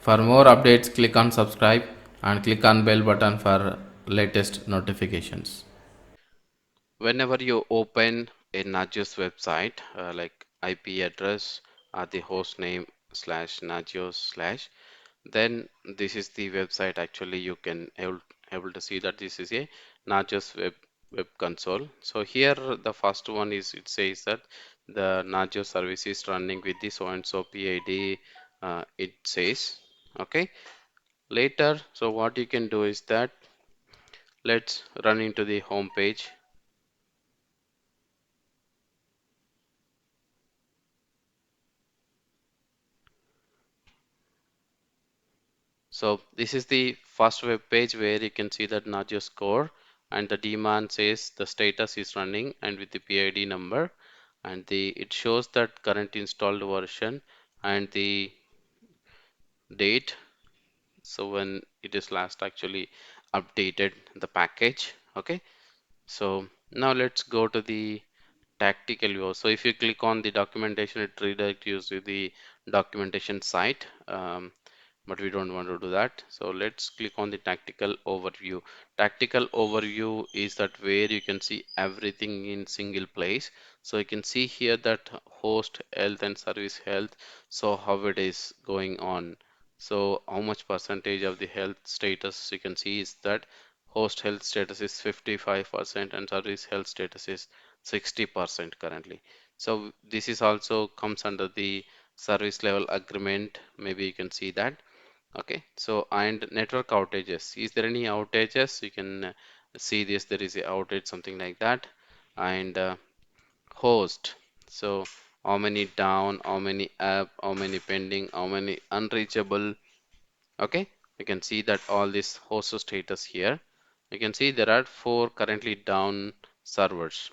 For more updates, click on subscribe and click on bell button for latest notifications. Whenever you open a Nagios website, like IP address or the host name slash Nagios slash, then this is the website. Actually you can able to see that this is a Nagios web console. So here the first one is, it says that the Nagios service is running with the so and so PID, it says. Okay, later, so what you can do is that let's run into the home page. So this is the first web page where you can see that Nagios core, and the daemon says the status is running and with the PID number, and the it shows that current installed version and the date. So when it is last actually updated the package. Okay, so now let's go to the tactical view. So if you click on the documentation, it redirects you to the documentation site. But we don't want to do that. So let's click on the tactical overview. Tactical overview is that where you can see everything in single place. So you can see here that host health and service health. So how it is going on. So how much percentage of the health status you can see is that host health status is 55% and service health status is 60% currently. So this is also comes under the service level agreement. Maybe you can see that. Okay, so and network outages. Is there any outages? You can see this. There is a outage, something like that. And host. So how many down, how many up, how many pending, how many unreachable. Okay, you can see that all this host status here. You can see there are 4 currently down servers.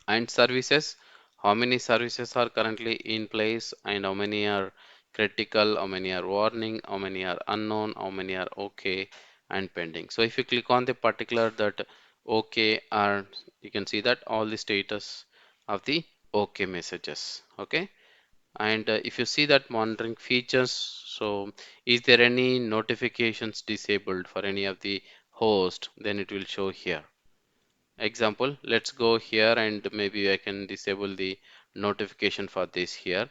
And services, how many services are currently in place and how many are critical, how many are warning, how many are unknown, how many are okay and pending. So if you click on the particular that okay are, you can see that all the status of the okay messages. Okay, and if you see that monitoring features, so is there any notifications disabled for any of the host, then it will show here. Example, let's go here and maybe I can disable the notification for this here.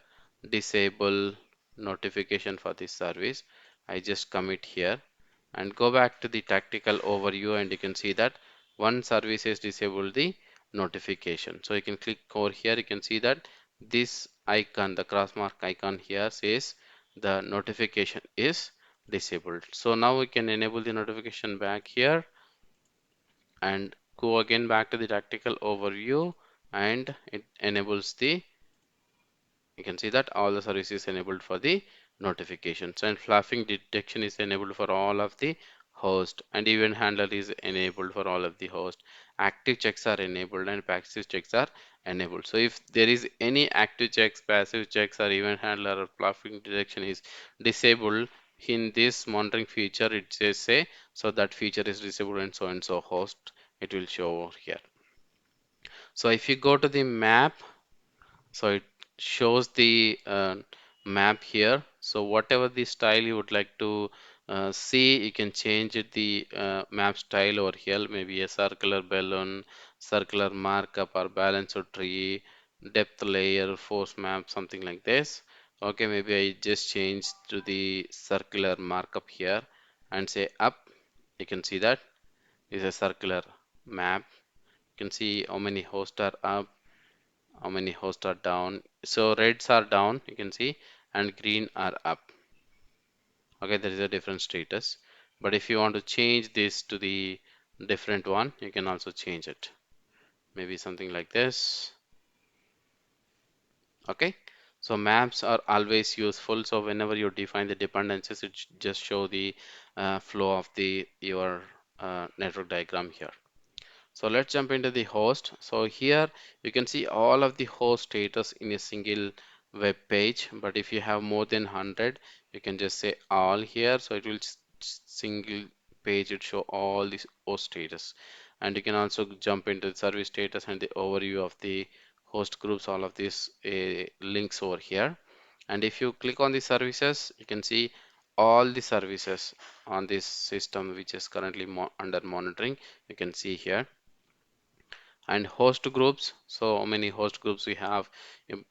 Disable notification for this service. I just commit here and go back to the tactical overview, and you can see that one service is disabled the notification. So you can click over here. You can see that this icon, the cross mark icon here says the notification is disabled. So now we can enable the notification back here and go again back to the tactical overview, and it enables the, you can see that all the services enabled for the notifications, and flapping detection is enabled for all of the host, and event handler is enabled for all of the host. Active checks are enabled and passive checks are enabled. So if there is any active checks, passive checks, or event handler or flapping detection is disabled in this monitoring feature, it says say so that feature is disabled and so host, it will show over here. So if you go to the map, so it shows the map here. So whatever the style you would like to see, you can change it, the map style over here. Maybe a circular balloon, circular markup, or balance or tree, depth layer, force map, something like this. Okay, maybe I just change to the circular markup here and say up. You can see that is a circular map. You can see how many hosts are up, how many hosts are down. So reds are down, you can see, and green are up. Okay, there is a different status. But if you want to change this to the different one, you can also change it. Maybe something like this. Okay, so maps are always useful. So whenever you define the dependencies, it just show the flow of the your network diagram here. So let's jump into the host. So here you can see all of the host status in a single web page. But if you have more than 100, you can just say all here. So it will single page it show all these host status. And you can also jump into the service status and the overview of the host groups, all of these links over here. And if you click on the services, you can see all the services on this system which is currently under monitoring. You can see here. And host groups, so how many host groups we have.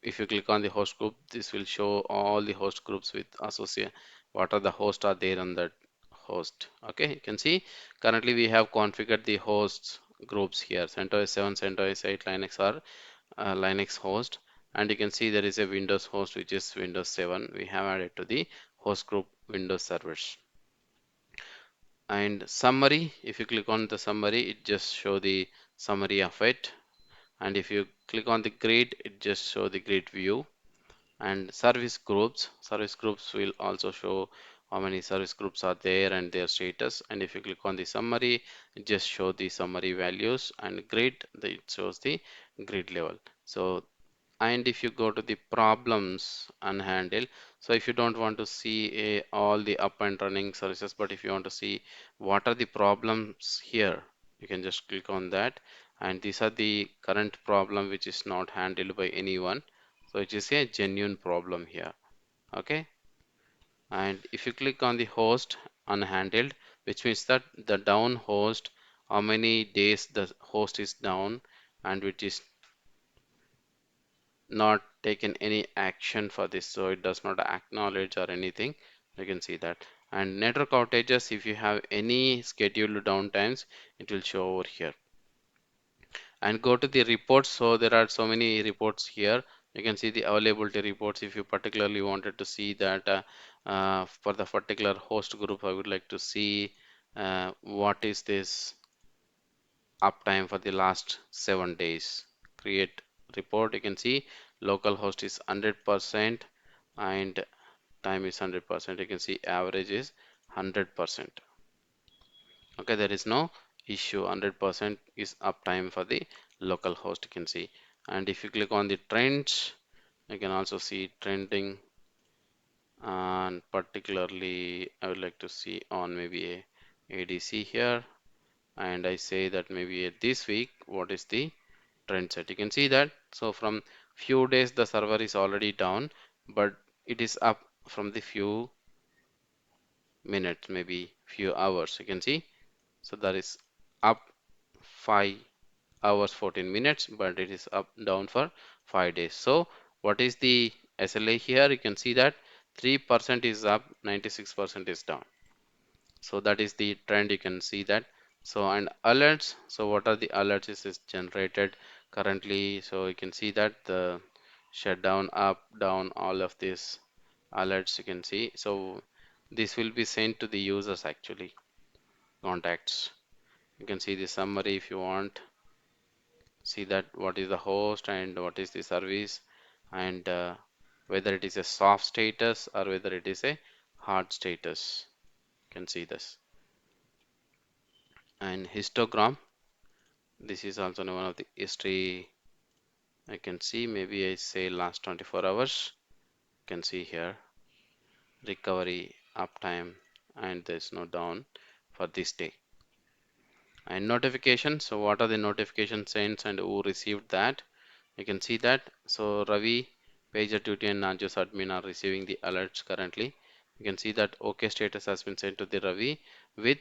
If you click on the host group, this will show all the host groups with associate what are the hosts are there on that host. Okay, you can see currently we have configured the hosts groups here. CentOS 7, CentOS 8, Linux are Linux host, and you can see there is a Windows host which is Windows 7. We have added to the host group Windows servers. And summary, if you click on the summary, it just show the summary of it. And if you click on the grid, it just show the grid view. And service groups will also show how many service groups are there and their status. And if you click on the summary, it just show the summary values. And grid, it shows the grid level. So, and if you go to the problems unhandled, so if you don't want to see all the up and running services, but if you want to see what are the problems here, you can just click on that, and these are the current problem which is not handled by anyone, so it is a genuine problem here. Okay, and if you click on the host unhandled, which means that the down host, how many days the host is down, and which is not taken any action for this, so it does not acknowledge or anything. You can see that. And network outages, if you have any scheduled downtimes, it will show over here. And go to the reports, so there are so many reports here. You can see the availability reports. If you particularly wanted to see that for the particular host group, I would like to see what is this uptime for the last 7 days. Create report. You can see local host is 100% and time is 100%. You can see average is 100%. Okay, there is no issue. 100% is uptime for the local host, you can see. And if you click on the trends, you can also see trending, and particularly I would like to see on maybe a ADC here, and I say that maybe this week what is the trend set. You can see that, so from few days the server is already down, but it is up from the few minutes, maybe few hours, you can see. So that is up 5 hours 14 minutes, but it is up down for 5 days. So what is the SLA here? You can see that 3% is up, 96% is down. So that is the trend, you can see that. So, and alerts, so what are the alerts is generated currently? So you can see that the shutdown, up, down, all of these alerts you can see. So this will be sent to the users, actually contacts. You can see the summary if you want, see that what is the host and what is the service, and whether it is a soft status or whether it is a hard status. You can see this. And histogram, this is also one of the history. I can see, maybe I say last 24 hours. You can see here recovery, uptime, and there's no down for this day. And notifications, so what are the notification sends and who received that? You can see that. So Ravi, PagerDuty and Nagios admin are receiving the alerts currently. You can see that OK status has been sent to the Ravi with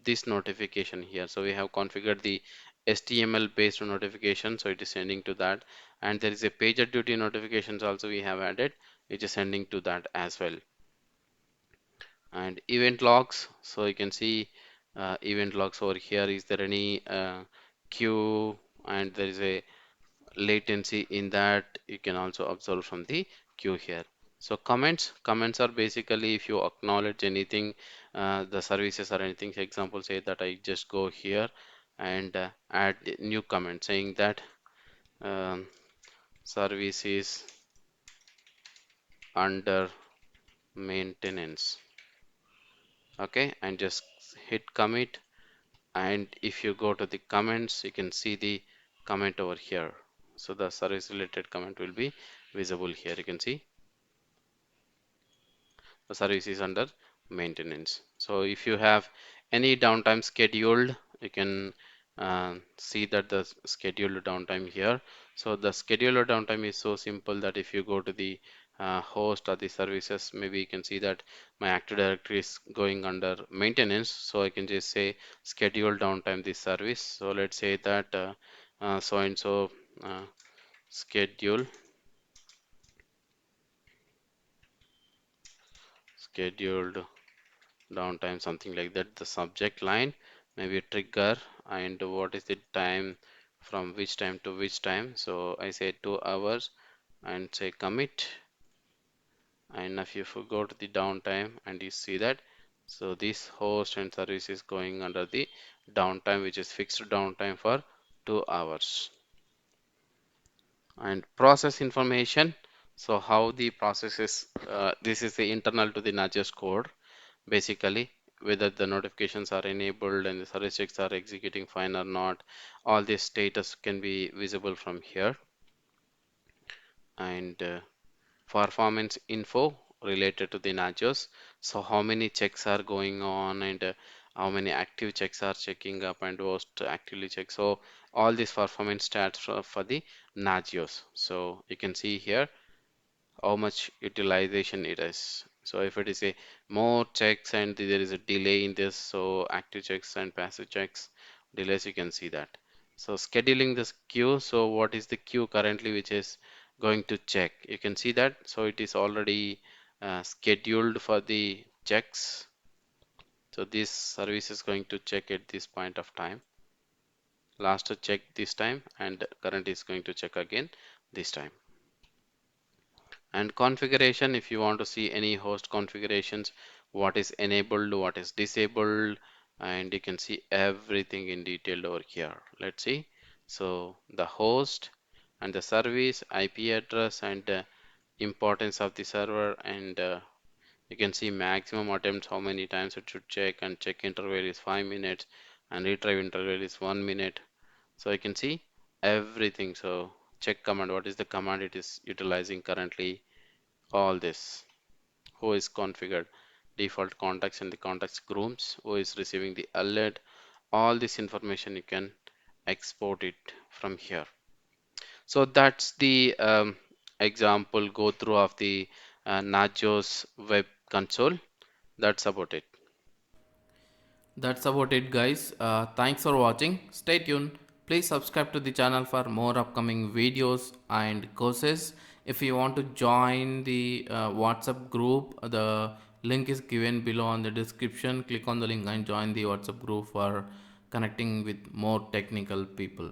this notification here. So we have configured the HTML based notification, so it is sending to that. And there is a PagerDuty notifications also we have added, which is sending to that as well. And event logs, so you can see event logs over here. Is there any queue, and there is a latency in that, you can also observe from the queue here. So comments are basically if you acknowledge anything, the services or anything. For example, say that I just go here and add a new comment saying that um, service is under maintenance. Okay, and just hit commit, and if you go to the comments, you can see the comment over here. So the service related comment will be visible here. You can see the service is under maintenance. So if you have any downtime scheduled, you can see that the scheduled downtime here. So the scheduled downtime is so simple that if you go to the host or the services. Maybe you can see that my Active Directory is going under maintenance, so I can just say schedule downtime this service. So let's say that so and so schedule scheduled downtime, something like that. The subject line, maybe a trigger, and what is the time, from which time to which time. So I say 2 hours and say commit. And if you go to the downtime and you see that, so this host and service is going under the downtime, which is fixed downtime for 2 hours. And process information, so how the process is, this is the internal to the Nagios code, basically whether the notifications are enabled and the service checks are executing fine or not. All this status can be visible from here. And performance info related to the Nagios. So how many checks are going on, and how many active checks are checking up and most actively checked. So all these performance stats for the Nagios. So you can see here how much utilization it is. So if it is a more checks and there is a delay in this, so active checks and passive checks delays, you can see that. So scheduling this queue, so what is the queue currently which is going to check? You can see that. So it is already scheduled for the checks. So this service is going to check at this point of time. Last check this time, and current is going to check again this time. And configuration, if you want to see any host configurations, what is enabled, what is disabled, and you can see everything in detail over here. Let's see. So the host and the service, IP address, and importance of the server, and you can see maximum attempts, how many times it should check, and check interval is 5 minutes and retrieve interval is 1 minute. So you can see everything. So check command, what is the command it is utilizing currently, all this, who is configured, default contacts and the contacts groups, who is receiving the alert, all this information you can export it from here. So that's the example go through of the Nagios Web Console. That's about it. That's about it, guys. Thanks for watching. Stay tuned. Please subscribe to the channel for more upcoming videos and courses. If you want to join the WhatsApp group, the link is given below on the description. Click on the link and join the WhatsApp group for connecting with more technical people.